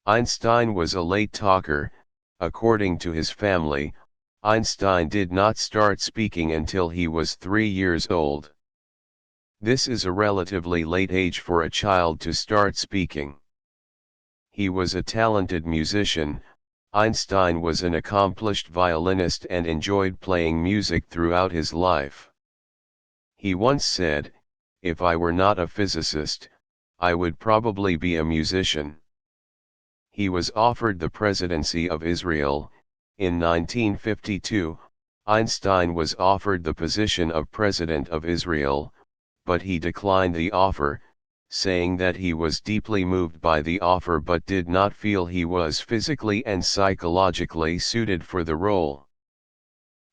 Einstein was a late talker. According to his family, Einstein did not start speaking until he was 3 years old. This is a relatively late age for a child to start speaking. He was a talented musician. Einstein was an accomplished violinist and enjoyed playing music throughout his life. He once said, "If I were not a physicist, I would probably be a musician." He was offered the presidency of Israel. In 1952, Einstein was offered the position of President of Israel, but he declined the offer, saying that he was deeply moved by the offer but did not feel he was physically and psychologically suited for the role.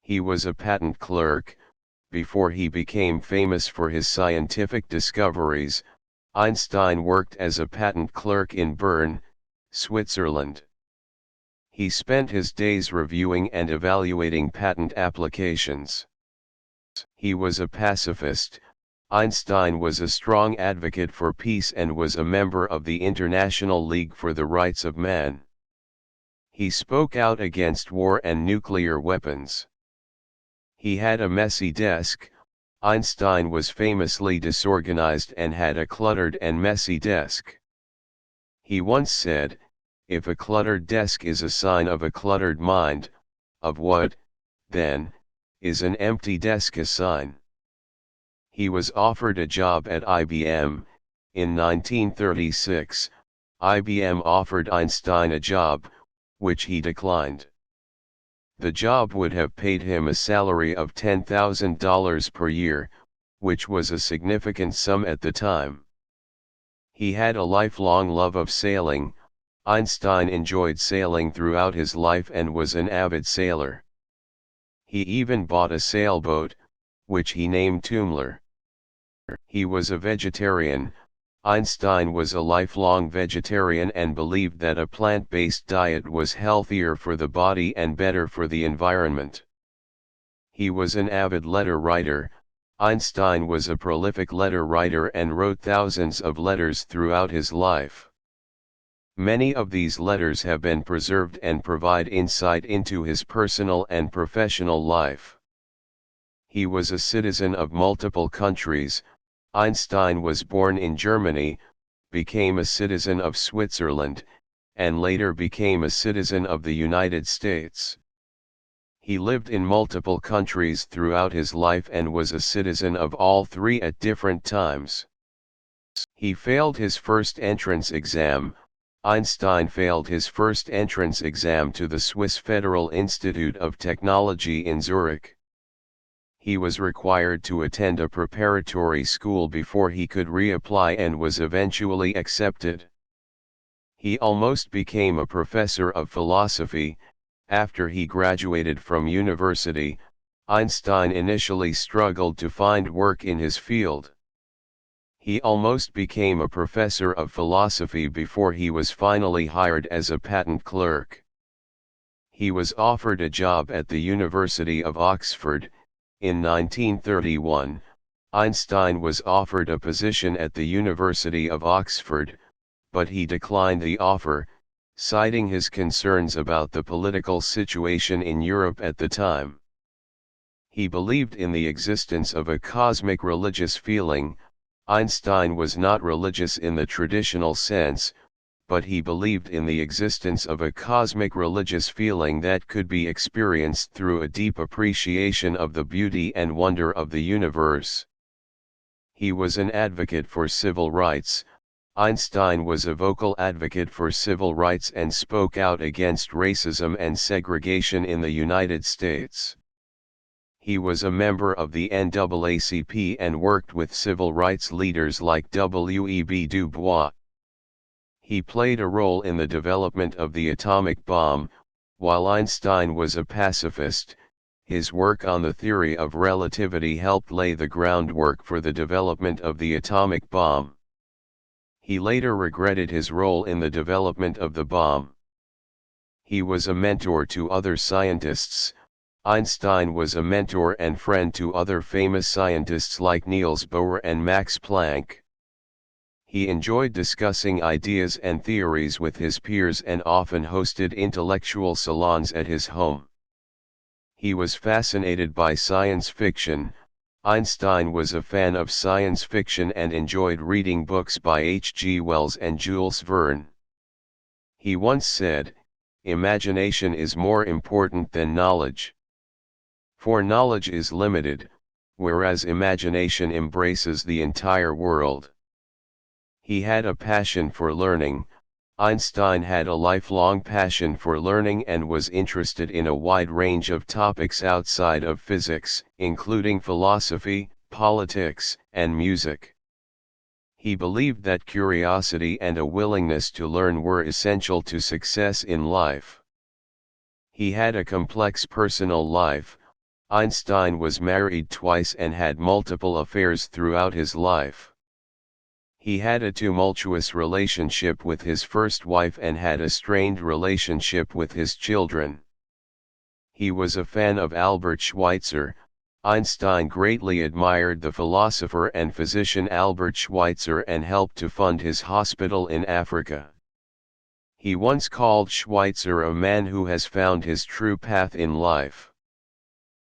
He was a patent clerk. Before he became famous for his scientific discoveries, Einstein worked as a patent clerk in Bern, Switzerland. He spent his days reviewing and evaluating patent applications. He was a pacifist. Einstein was a strong advocate for peace and was a member of the International League for the Rights of Man. He spoke out against war and nuclear weapons. He had a messy desk. Einstein was famously disorganized and had a cluttered and messy desk. He once said, "If a cluttered desk is a sign of a cluttered mind, of what, then, is an empty desk a sign?" He was offered a job at IBM. In 1936, IBM offered Einstein a job, which he declined. The job would have paid him a salary of $10,000 per year, which was a significant sum at the time. He had a lifelong love of sailing. Einstein enjoyed sailing throughout his life and was an avid sailor. He even bought a sailboat, which he named Tumbler. He was a vegetarian. Einstein was a lifelong vegetarian and believed that a plant-based diet was healthier for the body and better for the environment. He was an avid letter writer. Einstein was a prolific letter writer and wrote thousands of letters throughout his life. Many of these letters have been preserved and provide insight into his personal and professional life. He was a citizen of multiple countries. Einstein was born in Germany, became a citizen of Switzerland, and later became a citizen of the United States. He lived in multiple countries throughout his life and was a citizen of all three at different times. He failed his first entrance exam. Einstein failed his first entrance exam to the Swiss Federal Institute of Technology in Zurich. He was required to attend a preparatory school before he could reapply and was eventually accepted. He almost became a professor of philosophy. After he graduated from university, Einstein initially struggled to find work in his field. He almost became a professor of philosophy before he was finally hired as a patent clerk. He was offered a job at the University of Oxford. In 1931, Einstein was offered a position at the University of Oxford, but he declined the offer, citing his concerns about the political situation in Europe at the time. He believed in the existence of a cosmic religious feeling. Einstein was not religious in the traditional sense, but he believed in the existence of a cosmic religious feeling that could be experienced through a deep appreciation of the beauty and wonder of the universe. He was an advocate for civil rights. Einstein was a vocal advocate for civil rights and spoke out against racism and segregation in the United States. He was a member of the NAACP and worked with civil rights leaders like W.E.B. Du Bois. He played a role in the development of the atomic bomb. While Einstein was a pacifist, his work on the theory of relativity helped lay the groundwork for the development of the atomic bomb. He later regretted his role in the development of the bomb. He was a mentor to other scientists. Einstein was a mentor and friend to other famous scientists like Niels Bohr and Max Planck. He enjoyed discussing ideas and theories with his peers and often hosted intellectual salons at his home. He was fascinated by science fiction. Einstein was a fan of science fiction and enjoyed reading books by H. G. Wells and Jules Verne. He once said, "Imagination is more important than knowledge. For knowledge is limited, whereas imagination embraces the entire world." He had a passion for learning. Einstein had a lifelong passion for learning and was interested in a wide range of topics outside of physics, including philosophy, politics, and music. He believed that curiosity and a willingness to learn were essential to success in life. He had a complex personal life. Einstein was married twice and had multiple affairs throughout his life. He had a tumultuous relationship with his first wife and had a strained relationship with his children. He was a fan of Albert Schweitzer. Einstein greatly admired the philosopher and physician Albert Schweitzer and helped to fund his hospital in Africa. He once called Schweitzer a man who has found his true path in life.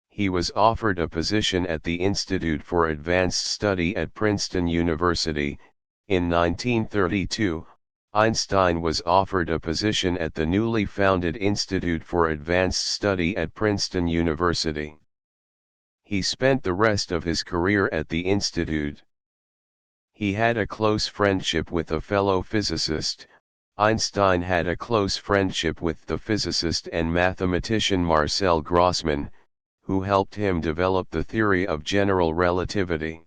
He was offered a position at the Institute for Advanced Study at Princeton University. In 1932, Einstein was offered a position at the newly founded Institute for Advanced Study at Princeton University. He spent the rest of his career at the institute. He had a close friendship with a fellow physicist. Einstein had a close friendship with the physicist and mathematician Marcel Grossmann, who helped him develop the theory of general relativity.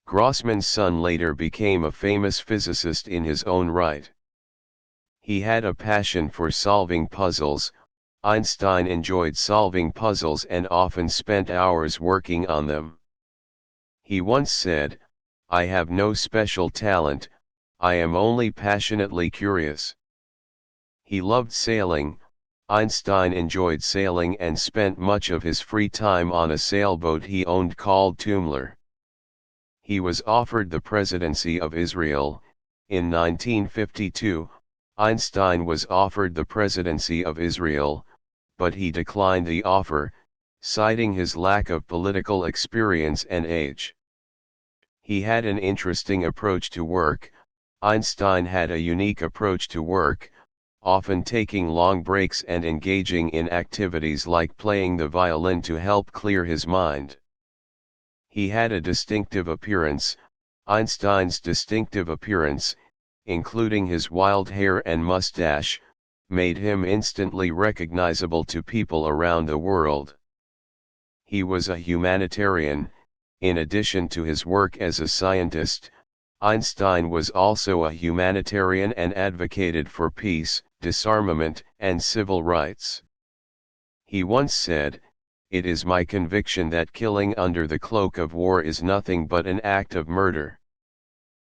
Grossmann's son later became a famous physicist in his own right. He had a passion for solving puzzles. Einstein enjoyed solving puzzles and often spent hours working on them. He once said, "I have no special talent, I am only passionately curious." He loved sailing. Einstein enjoyed sailing and spent much of his free time on a sailboat he owned called Tumbler. He was offered the presidency of Israel. In 1952, Einstein was offered the presidency of Israel, but he declined the offer, citing his lack of political experience and age. He had an interesting approach to work. Einstein had a unique approach to work, often taking long breaks and engaging in activities like playing the violin to help clear his mind. He had a distinctive appearance. Einstein's distinctive appearance, including his wild hair and mustache, made him instantly recognizable to people around the world. He was a humanitarian. In addition to his work as a scientist, Einstein was also a humanitarian and advocated for peace, disarmament, and civil rights. He once said, "It is my conviction that killing under the cloak of war is nothing but an act of murder."